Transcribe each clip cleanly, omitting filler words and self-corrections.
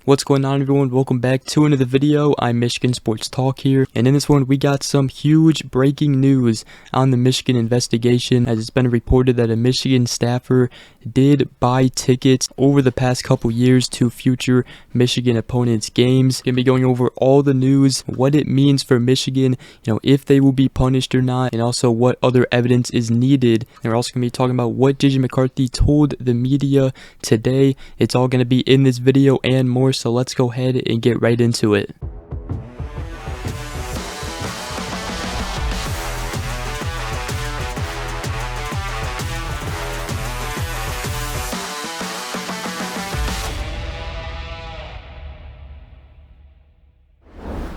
What's going on, everyone? Welcome back to another video. I'm Michigan Sports Talk here, and in this one we got some huge breaking news on the Michigan investigation, as it's been reported that a Michigan staffer did buy tickets over the past couple years to future Michigan opponents' games. Gonna be going over all the news, what it means for Michigan, if they will be punished or not, and also what other evidence is needed. And we're also gonna be talking about what JJ McCarthy told the media today. It's all gonna be in this video and more, so let's go ahead and get right into it.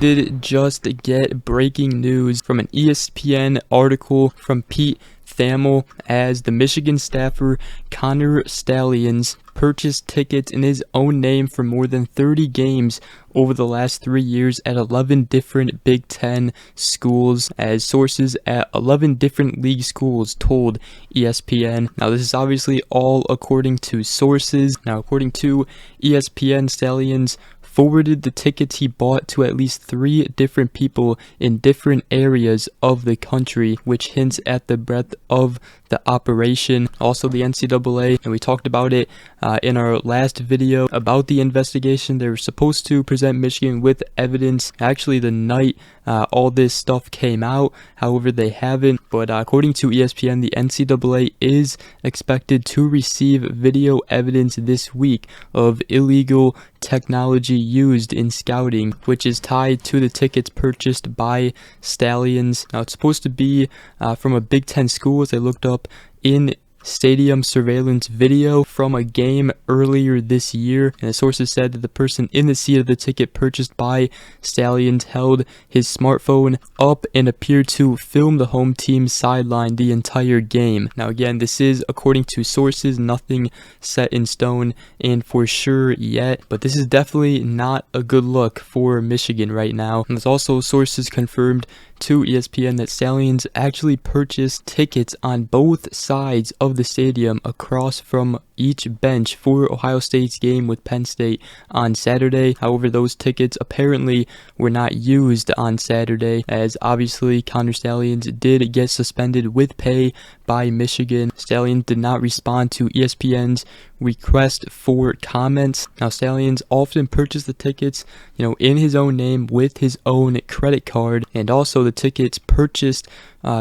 Did just get breaking news from an ESPN article from Pete Thamel, as the Michigan staffer Connor Stalions purchased tickets in his own name for more than 30 games over the last 3 years at 11 different Big Ten schools, as sources at 11 different league schools told ESPN. Now, this is obviously all according to sources. Now, according to ESPN, Stalions forwarded the tickets he bought to at least 3 different people in different areas of the country, which hints at the breadth of the operation. Also, the NCAA, and we talked about it in our last video about the investigation. They were supposed to present Michigan with evidence actually the night all this stuff came out. However, they haven't. But according to ESPN, the NCAA is expected to receive video evidence this week of illegal technology used in scouting, which is tied to the tickets purchased by Stalions. Now, it's supposed to be from a Big Ten school, as I looked up in stadium surveillance video from a game earlier this year, and the sources said that the person in the seat of the ticket purchased by Stalions held his smartphone up and appeared to film the home team's sideline the entire game. Now, again, this is according to sources, nothing set in stone and for sure yet, but this is definitely not a good look for Michigan right now. And there's also sources confirmed to ESPN that Stalions actually purchased tickets on both sides of the stadium across from each bench for Ohio State's game with Penn State on Saturday. However, those tickets apparently were not used on Saturday, as obviously Connor Stalions did get suspended with pay by Michigan. Stalions did not respond to ESPN's request for comments. Now, Stalions often purchased the tickets, in his own name with his own credit card, and also the tickets purchased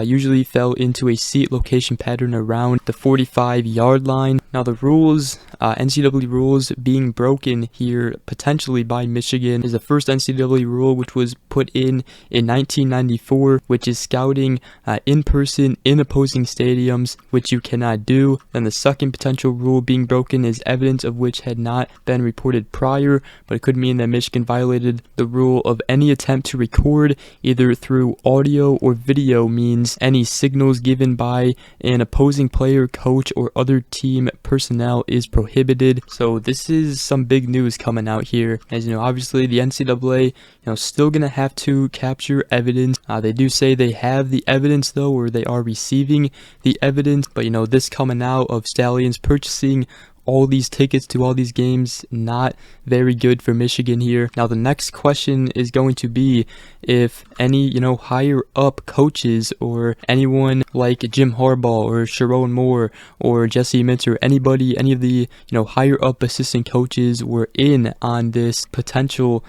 usually fell into a seat location pattern around the 45-yard line. Now, the rules, NCAA rules being broken here potentially by Michigan, is the first NCAA rule, which was put in 1994, which is scouting in person in opposing stadiums, which you cannot do. Then the second potential rule being broken is evidence of which had not been reported prior, but it could mean that Michigan violated the rule of any attempt to record either through audio or video means any signals given by an opposing player, coach, or other team personnel is prohibited. So this is some big news coming out here, as obviously the NCAA still gonna have to capture evidence. They do say they have the evidence though, or they are receiving the evidence, but this coming out of Stalions purchasing all these tickets to all these games, not very good for Michigan here. Now, the next question is going to be if any, higher up coaches or anyone like Jim Harbaugh or Sharon Moore or Jesse Minter, anybody, any of the, higher up assistant coaches were in on this potential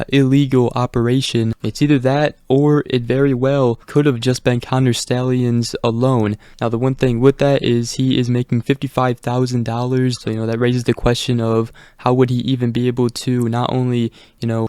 illegal operation. It's either that or it very well could have just been Connor Stalions alone. Now, the one thing with that is he is making $55,000. So, that raises the question of how would he even be able to not only,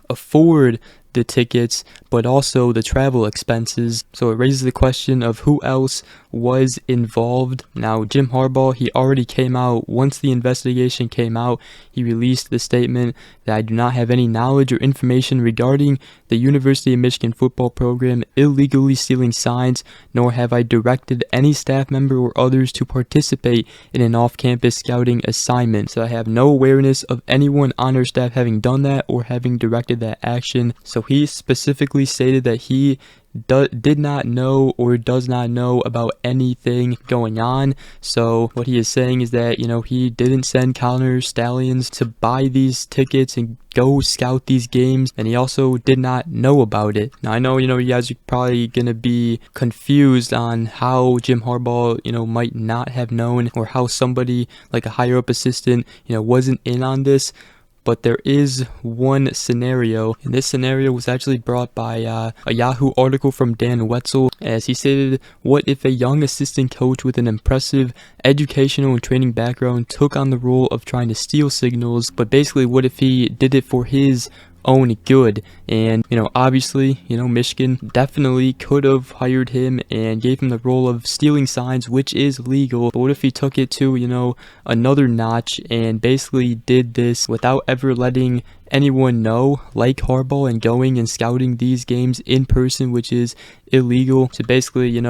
afford the tickets, but also the travel expenses. So it raises the question of who else was involved. Now, Jim Harbaugh, he already came out, once the investigation came out, he released the statement that I do not have any knowledge or information regarding the University of Michigan football program illegally stealing signs, nor have I directed any staff member or others to participate in an off-campus scouting assignment. So I have no awareness of anyone on our staff having done that or having directed that action. So So he specifically stated that he did not know or does not know about anything going on. So what he is saying is that, he didn't send Connor Stallions to buy these tickets and go scout these games, and he also did not know about it. Now, I know, you guys are probably going to be confused on how Jim Harbaugh, might not have known, or how somebody like a higher up assistant, wasn't in on this. But there is one scenario, and this scenario was actually brought by a Yahoo article from Dan Wetzel, as he stated, what if a young assistant coach with an impressive educational and training background took on the role of trying to steal signals, but basically what if he did it for his own good? And obviously, Michigan definitely could have hired him and gave him the role of stealing signs, which is legal. But what if he took it to another notch and basically did this without ever letting anyone know, like Harbaugh, and going and scouting these games in person, which is illegal, to basically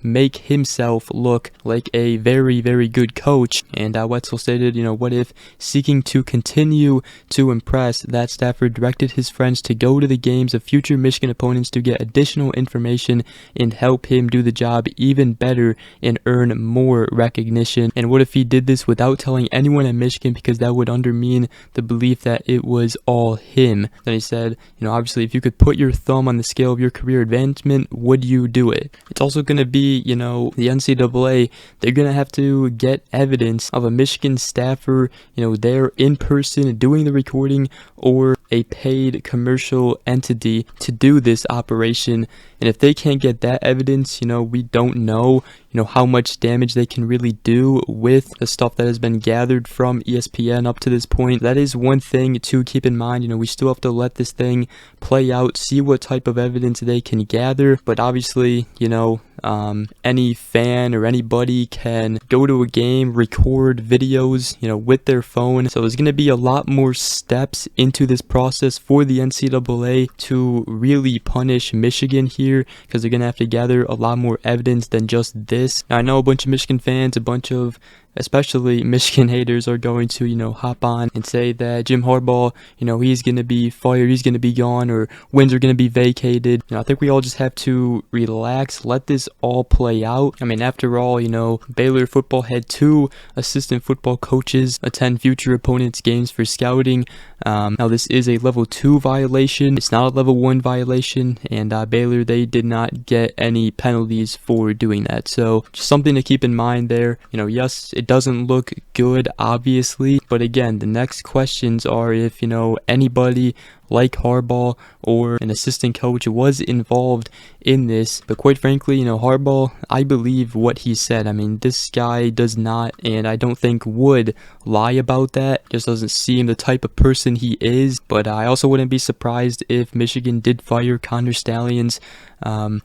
make himself look like a very, very good coach? And Wetzel stated, what if, seeking to continue to impress, that Stafford directed his friends to go to the games of future Michigan opponents to get additional information and help him do the job even better and earn more recognition? And what if he did this without telling anyone at Michigan, because that would undermine the belief that it was all him? Then he said, obviously, if you could put your thumb on the scale of your career advancement, would you do it? It's also going to be, the NCAA, they're going to have to get evidence of a Michigan staffer, there in person doing the recording, or a paid commercial entity to do this operation. And if they can't get that evidence, we don't know, how much damage they can really do with the stuff that has been gathered from ESPN up to this point. That is one thing to keep in mind. We still have to let this thing play out, see what type of evidence they can gather. But obviously, any fan or anybody can go to a game, record videos, with their phone. So there's going to be a lot more steps into this process for the NCAA to really punish Michigan here, because they're going to have to gather a lot more evidence than just this. Now, I know a bunch of Michigan fans, a bunch of especially Michigan haters, are going to, hop on and say that Jim Harbaugh, he's going to be fired, he's going to be gone, or wins are going to be vacated. I think we all just have to relax, let this all play out. I mean, after all, Baylor football had 2 assistant football coaches attend future opponents' games for scouting. Now, this is a level 2 violation. It's not a level 1 violation, and Baylor, they did not get any penalties for doing that. So just something to keep in mind there. Yes, it doesn't look good, obviously, but again, the next questions are if, anybody like Harbaugh or an assistant coach was involved in this. But quite frankly, Harbaugh, I believe what he said. I mean, this guy does not, and I don't think would, lie about that. Just doesn't seem the type of person he is. But I also wouldn't be surprised if Michigan did fire Connor Stallions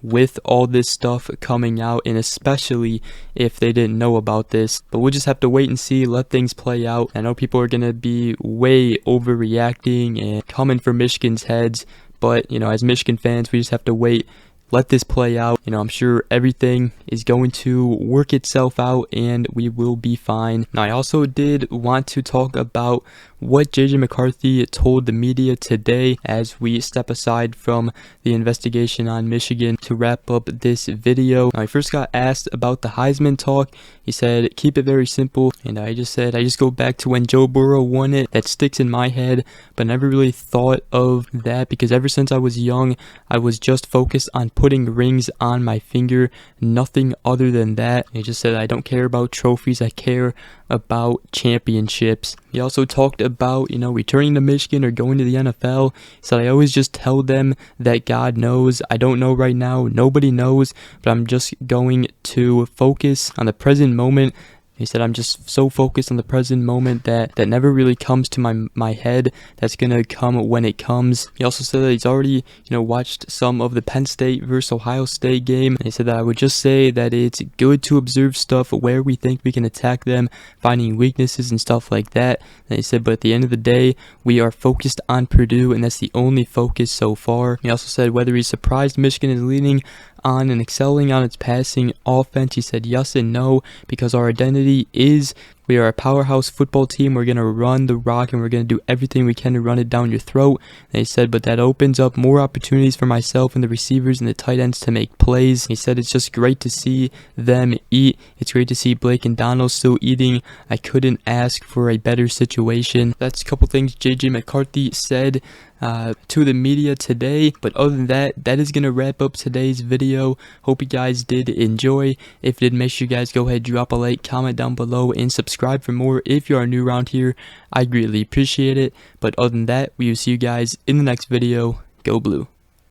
with all this stuff coming out, and especially if they didn't know about this. But we'll just have to wait and see, let things play out. I know people are going to be way overreacting and coming for Michigan's heads, but as Michigan fans, we just have to wait, let this play out. I'm sure everything is going to work itself out and we will be fine. Now, I also did want to talk about what JJ McCarthy told the media today, as we step aside from the investigation on Michigan to wrap up this video. Now, he first got asked about the Heisman talk. He said, keep it very simple. And I just said, I just go back to when Joe Burrow won it. That sticks in my head, but never really thought of that, because ever since I was young, I was just focused on putting rings on my finger, nothing other than that. He just said, I don't care about trophies, I care about championships. He also talked about, returning to Michigan or going to the NFL. He said, I always just tell them that God knows. I don't know right now. Nobody knows, but I'm just going to focus on the present moment. He said, I'm just so focused on the present moment that never really comes to my head. That's going to come when it comes. He also said that he's already, watched some of the Penn State versus Ohio State game. And he said that I would just say that it's good to observe stuff where we think we can attack them, finding weaknesses and stuff like that. And he said, but at the end of the day, we are focused on Purdue, and that's the only focus so far. He also said whether he's surprised Michigan is leaning on and excelling on its passing offense. He said yes and no, because our identity is We are a powerhouse football team. We're going to run the rock and we're going to do everything we can to run it down your throat. And he said, but that opens up more opportunities for myself and the receivers and the tight ends to make plays. He said, it's just great to see them eat. It's great to see Blake and Donald still eating. I couldn't ask for a better situation. That's a couple things JJ McCarthy said to the media today. But other than that, that is going to wrap up today's video. Hope you guys did enjoy. If you did, make sure you guys go ahead, drop a like, comment down below, and subscribe for more if you are new around here. I greatly appreciate it. But other than that, we will see you guys in the next video. Go Blue.